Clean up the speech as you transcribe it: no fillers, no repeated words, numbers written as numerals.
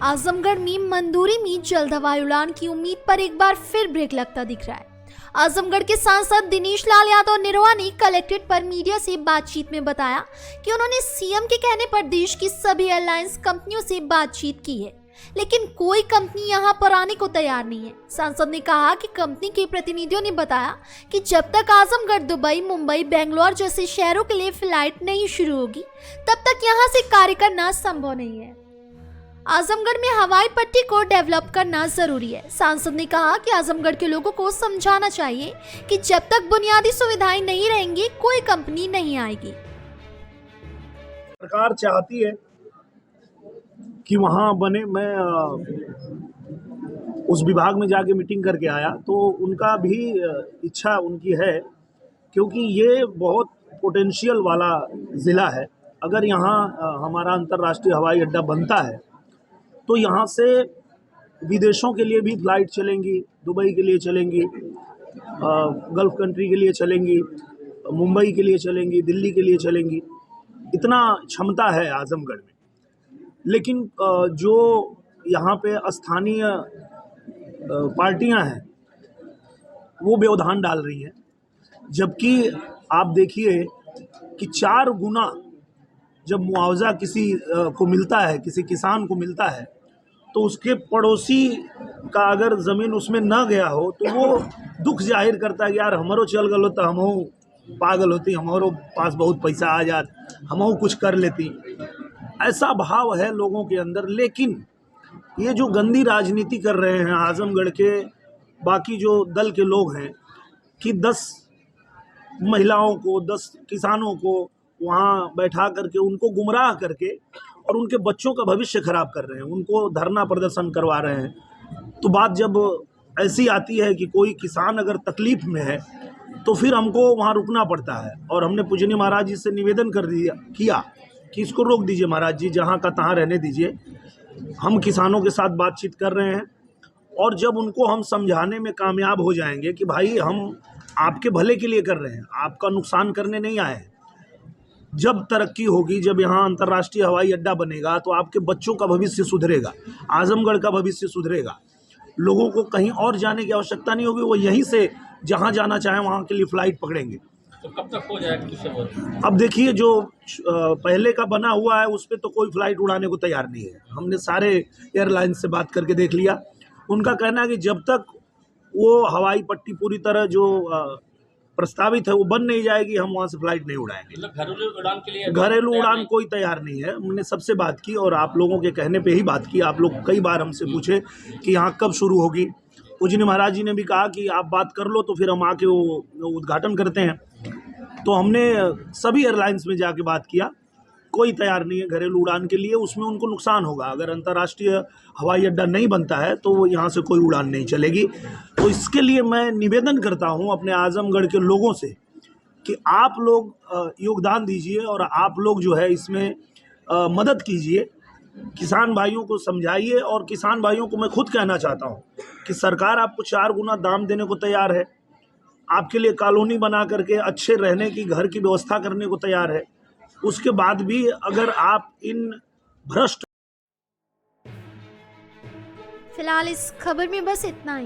आजमगढ़ में मंदूरी में जल्द हवाई उड़ान की उम्मीद पर एक बार फिर ब्रेक लगता दिख रहा है। आजमगढ़ के सांसद दिनेश लाल यादव निरवा ने कलेक्ट्रेट पर मीडिया से बातचीत में बताया कि उन्होंने सीएम के कहने पर देश की सभी एयरलाइंस कंपनियों से बातचीत की है, लेकिन कोई कंपनी यहां पर आने को तैयार नहीं है। सांसद ने कहा कि कंपनी के प्रतिनिधियों ने बताया कि जब तक आजमगढ़, दुबई, मुंबई, बेंगलोर जैसे शहरों के लिए फ्लाइट नहीं शुरू होगी, तब तक यहां से कार्य करना संभव नहीं है। आजमगढ़ में हवाई पट्टी को डेवलप करना जरूरी है। सांसद ने कहा कि आजमगढ़ के लोगों को समझाना चाहिए कि जब तक बुनियादी सुविधाएं नहीं रहेंगी, कोई कंपनी नहीं आएगी। सरकार चाहती है कि वहाँ बने। मैं उस विभाग में जाके मीटिंग करके आया, तो उनका भी इच्छा उनकी है, क्योंकि ये बहुत पोटेंशियल वाला ज़िला है। अगर यहाँ हमारा अंतर्राष्ट्रीय हवाई अड्डा बनता है तो यहाँ से विदेशों के लिए भी फ्लाइट चलेंगी, दुबई के लिए चलेंगी, गल्फ़ कंट्री के लिए चलेंगी, मुंबई के लिए चलेंगी, दिल्ली के लिए चलेंगी। इतना क्षमता है आजमगढ़ में। लेकिन जो यहाँ पे स्थानीय पार्टियां हैं वो व्यवधान डाल रही हैं, जबकि आप देखिए कि 4 गुना जब मुआवजा किसी को मिलता है, किसी किसान को मिलता है, तो उसके पड़ोसी का अगर ज़मीन उसमें ना गया हो तो वो दुख जाहिर करता है कि यार हमारो चल गलो तो हमहू पागल होती, हमारो पास बहुत पैसा आ जात, हमहू कुछ कर लेती। ऐसा भाव है लोगों के अंदर। लेकिन ये जो गंदी राजनीति कर रहे हैं आजमगढ़ के बाकी जो दल के लोग हैं कि 10 महिलाओं को, 10 किसानों को वहाँ बैठा करके उनको गुमराह करके और उनके बच्चों का भविष्य खराब कर रहे हैं, उनको धरना प्रदर्शन करवा रहे हैं। तो बात जब ऐसी आती है कि कोई किसान अगर तकलीफ में है तो फिर हमको वहाँ रुकना पड़ता है। और हमने पूजनीय महाराज जी से निवेदन किया कि इसको रोक दीजिए महाराज जी, जहाँ का तहाँ रहने दीजिए। हम किसानों के साथ बातचीत कर रहे हैं, और जब उनको हम समझाने में कामयाब हो जाएंगे कि भाई हम आपके भले के लिए कर रहे हैं, आपका नुकसान करने नहीं आए हैं। जब तरक्की होगी, जब यहाँ अंतर्राष्ट्रीय हवाई अड्डा बनेगा, तो आपके बच्चों का भविष्य सुधरेगा, आजमगढ़ का भविष्य सुधरेगा। लोगों को कहीं और जाने की आवश्यकता नहीं होगी, वो यहीं से जहाँ जाना चाहें वहाँ के लिए फ़्लाइट पकड़ेंगे। तो कब तक हो जाएगा? अब देखिए, जो पहले का बना हुआ है उस पर तो कोई फ़्लाइट उड़ाने को तैयार नहीं है। हमने सारे एयरलाइंस से बात करके देख लिया। उनका कहना है कि जब तक वो हवाई पट्टी पूरी तरह जो प्रस्तावित है वो बन नहीं जाएगी, हम वहाँ से फ्लाइट नहीं उड़ाएंगे। मतलब घरेलू उड़ान के लिए घरेलू उड़ान कोई तैयार नहीं है। हमने सबसे बात की और आप लोगों के कहने पे ही बात की। आप लोग कई बार हमसे पूछे कि यहाँ कब शुरू होगी। पूजनीय महाराज जी ने भी कहा कि आप बात कर लो तो फिर हम आके वो उद्घाटन करते हैं। तो हमने सभी एयरलाइंस में जाके बात किया, कोई तैयार नहीं है घरेलू उड़ान के लिए। उसमें उनको नुकसान होगा। अगर अंतर्राष्ट्रीय हवाई अड्डा नहीं बनता है तो वो यहाँ से कोई उड़ान नहीं चलेगी। तो इसके लिए मैं निवेदन करता हूँ अपने आजमगढ़ के लोगों से कि आप लोग योगदान दीजिए और आप लोग जो है इसमें मदद कीजिए। किसान भाइयों को समझाइए। और किसान भाइयों को मैं खुद कहना चाहता हूँ कि सरकार आपको 4 गुना दाम देने को तैयार है, आपके लिए कॉलोनी बना करके अच्छे रहने की, घर की व्यवस्था करने को तैयार है। उसके बाद भी अगर आप इन भ्रष्ट। फिलहाल इस खबर में बस इतना ही।